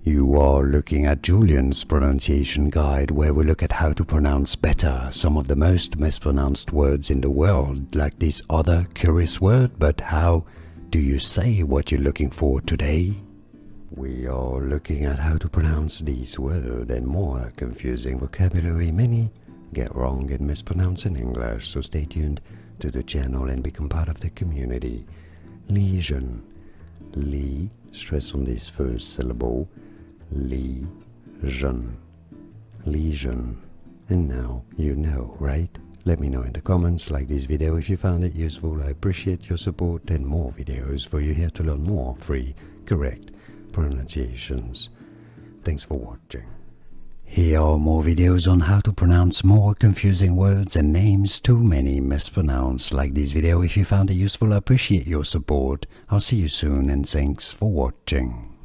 You are looking at Julian's pronunciation guide, where we look at how to pronounce better some of the most mispronounced words in the world, like this other curious word. But how do you say what you're looking for today? We are looking at how to pronounce these words and more confusing vocabulary many get wrong and mispronounce in English, so stay tuned to the channel and become part of the community. Lesion. Li, stress on this first syllable. Lesion. Lesion. And now you know, right? Let me know in the comments, like this video if you found it useful. I appreciate your support, and more videos for you here to learn more free, correct pronunciations. Thanks for watching. Here are more videos on how to pronounce more confusing words and names too many mispronounced. Like this video if you found it useful. I appreciate your support. I'll see you soon, and thanks for watching.